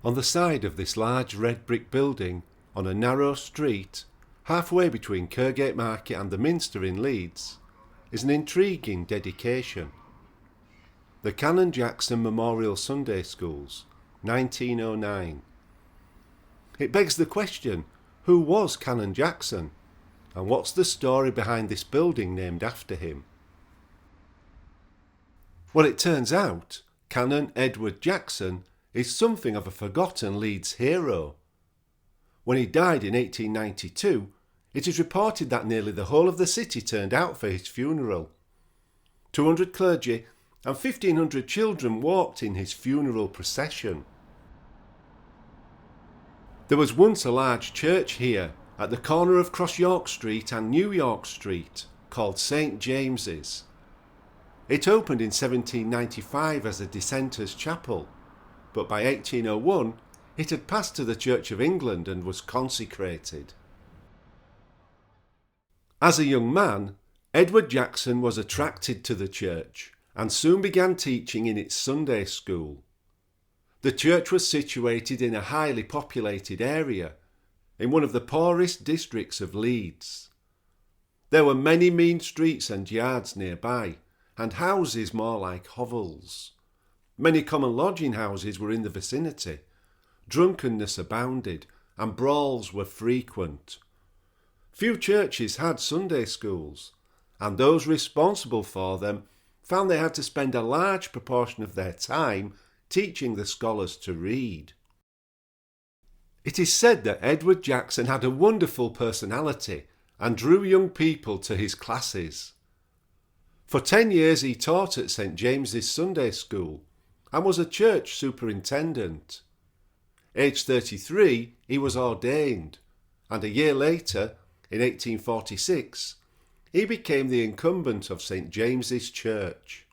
On the side of this large red brick building, on a narrow street, halfway between Kirkgate Market and the Minster in Leeds, is an intriguing dedication. The Canon Jackson Memorial Sunday Schools, 1909. It begs the question, who was Canon Jackson? And what's the story behind this building named after him? Well, it turns out Canon Edward Jackson is something of a forgotten Leeds hero. When he died in 1892, it is reported that nearly the whole of the city turned out for his funeral. 200 clergy and 1,500 children walked in his funeral procession. There was once a large church here at the corner of Cross York Street and New York Street called St. James's. It opened in 1795 as a dissenters' chapel, but by 1801 it had passed to the Church of England and was consecrated. As a young man, Edward Jackson was attracted to the church and soon began teaching in its Sunday school. The church was situated in a highly populated area, in one of the poorest districts of Leeds. There were many mean streets and yards nearby, and houses more like hovels. Many common lodging houses were in the vicinity. Drunkenness abounded, and brawls were frequent. Few churches had Sunday schools, and those responsible for them found they had to spend a large proportion of their time teaching the scholars to read. It is said that Edward Jackson had a wonderful personality and drew young people to his classes. For 10 years he taught at St. James's Sunday School and was a church superintendent. Aged 33, he was ordained, and a year later, in 1846, he became the incumbent of St. James's Church.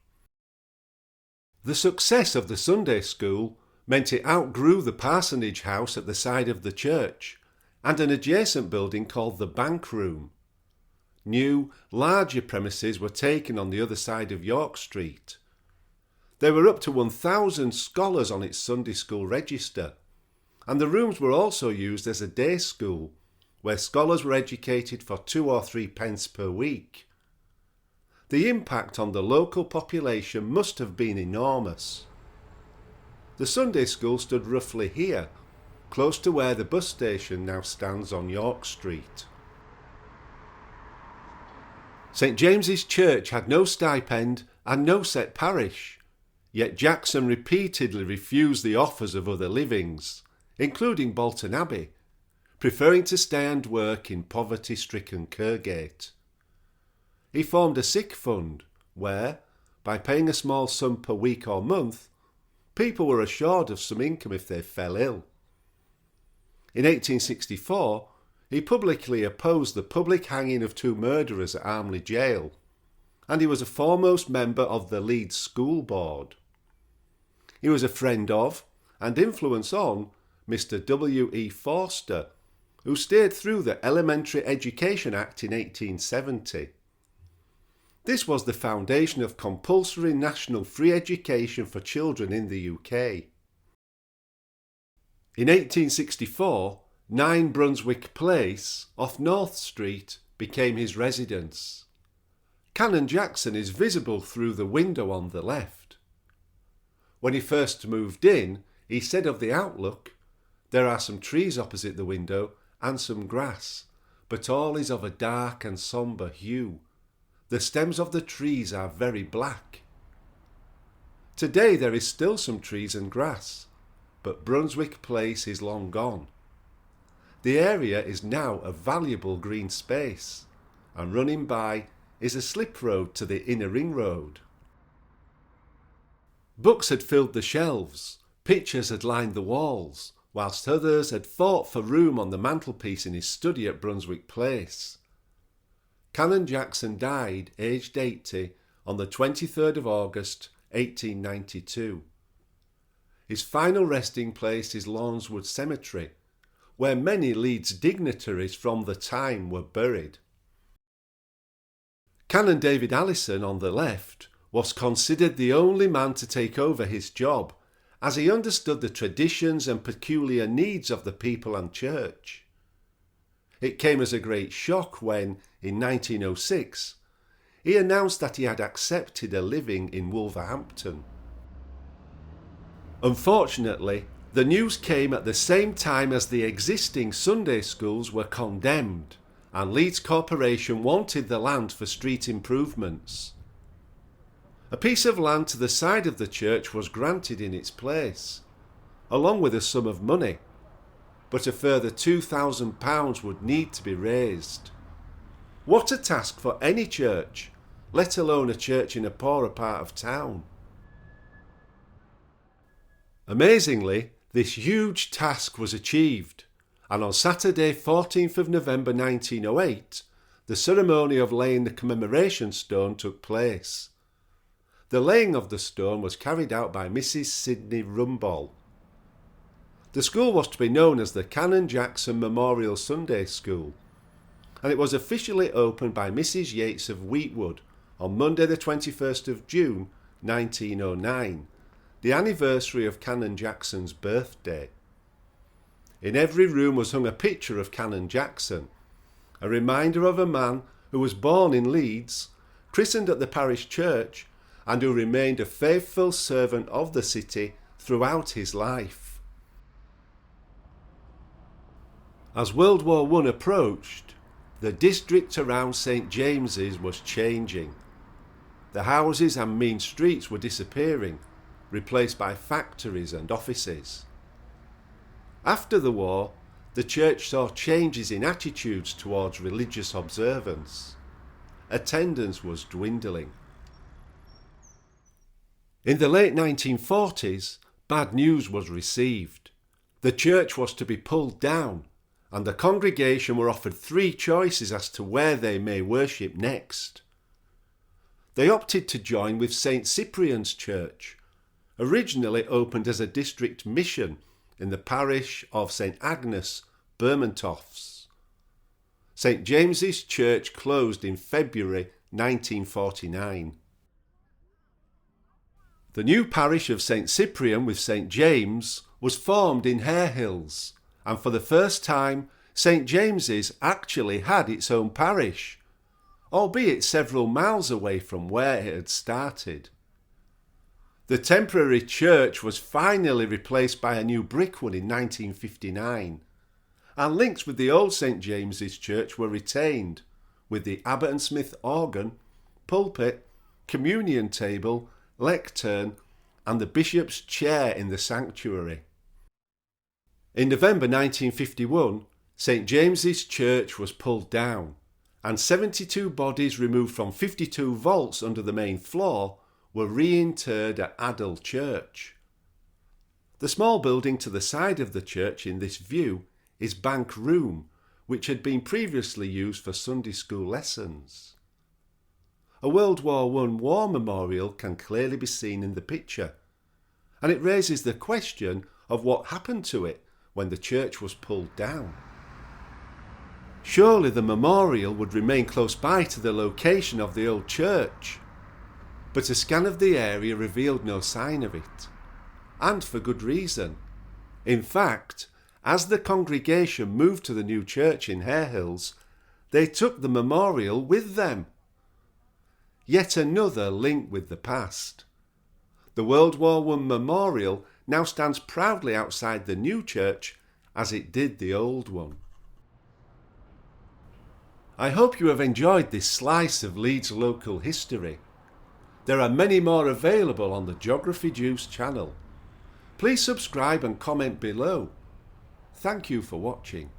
The success of the Sunday School meant it outgrew the parsonage house at the side of the church and an adjacent building called the Bank Room. New, larger premises were taken on the other side of York Street. There were up to 1,000 scholars on its Sunday school register, and the rooms were also used as a day school, where scholars were educated for 2 or 3 pence per week. The impact on the local population must have been enormous. The Sunday school stood roughly here, close to where the bus station now stands on York Street. St. James's Church had no stipend and no set parish, yet Jackson repeatedly refused the offers of other livings, including Bolton Abbey, preferring to stay and work in poverty-stricken Kirkgate. He formed a sick fund where, by paying a small sum per week or month, people were assured of some income if they fell ill. In 1864, he publicly opposed the public hanging of 2 murderers at Armley Jail, and he was a foremost member of the Leeds School Board. He was a friend of, and influence on, Mr. W. E. Forster, who steered through the Elementary Education Act in 1870. This was the foundation of compulsory national free education for children in the UK. In 1864, 9 Brunswick Place, off North Street, became his residence. Canon Jackson is visible through the window on the left. When he first moved in, he said of the outlook, "There are some trees opposite the window and some grass, but all is of a dark and sombre hue. The stems of the trees are very black." Today there is still some trees and grass, but Brunswick Place is long gone. The area is now a valuable green space, and running by is a slip road to the inner ring road. Books had filled the shelves, pictures had lined the walls, whilst others had fought for room on the mantelpiece in his study at Brunswick Place. Canon Jackson died, aged 80, on the 23rd of August, 1892. His final resting place is Lawnswood Cemetery, where many Leeds dignitaries from the time were buried. Canon David Allison, on the left, was considered the only man to take over his job as he understood the traditions and peculiar needs of the people and church. It came as a great shock when, in 1906, he announced that he had accepted a living in Wolverhampton. Unfortunately, the news came at the same time as the existing Sunday schools were condemned, and Leeds Corporation wanted the land for street improvements. A piece of land to the side of the church was granted in its place, along with a sum of money, but a further £2,000 would need to be raised. What a task for any church, let alone a church in a poorer part of town. Amazingly, this huge task was achieved, and on Saturday 14th of November 1908, the ceremony of laying the commemoration stone took place. The laying of the stone was carried out by Mrs. Sidney Rumball. The school was to be known as the Canon Jackson Memorial Sunday School, and it was officially opened by Mrs. Yates of Wheatwood on Monday the 21st of June 1909, the anniversary of Canon Jackson's birthday. In every room was hung a picture of Canon Jackson, a reminder of a man who was born in Leeds, christened at the parish church, and who remained a faithful servant of the city throughout his life. As World War I approached, the district around St James's was changing. The houses and mean streets were disappearing, replaced by factories and offices. After the war, the church saw changes in attitudes towards religious observance. Attendance was dwindling. In the late 1940s, bad news was received. The church was to be pulled down, and the congregation were offered 3 choices as to where they may worship next. They opted to join with St Cyprian's Church, originally opened as a district mission in the parish of St Agnes, Bermontoffs. St James's Church closed in February 1949. The new parish of St Cyprian with St James was formed in Harehills, and for the first time St James's actually had its own parish, albeit several miles away from where it had started. The temporary church was finally replaced by a new brick one in 1959, and links with the old St James's Church were retained, with the Abbot and Smith organ, pulpit, communion table, lectern, and the bishop's chair in the sanctuary. In November 1951, St James's Church was pulled down, and 72 bodies removed from 52 vaults under the main floor were reinterred at Adel Church. The small building to the side of the church in this view is Bank Room, which had been previously used for Sunday school lessons. A World War I war memorial can clearly be seen in the picture, and it raises the question of what happened to it when the church was pulled down. Surely the memorial would remain close by to the location of the old church, but a scan of the area revealed no sign of it, and for good reason. In fact, as the congregation moved to the new church in Harehills, they took the memorial with them. Yet another link with the past. The World War I memorial now stands proudly outside the new church as it did the old one. I hope you have enjoyed this slice of Leeds local history. There are many more available on the Geography Juice channel. Please subscribe and comment below. Thank you for watching.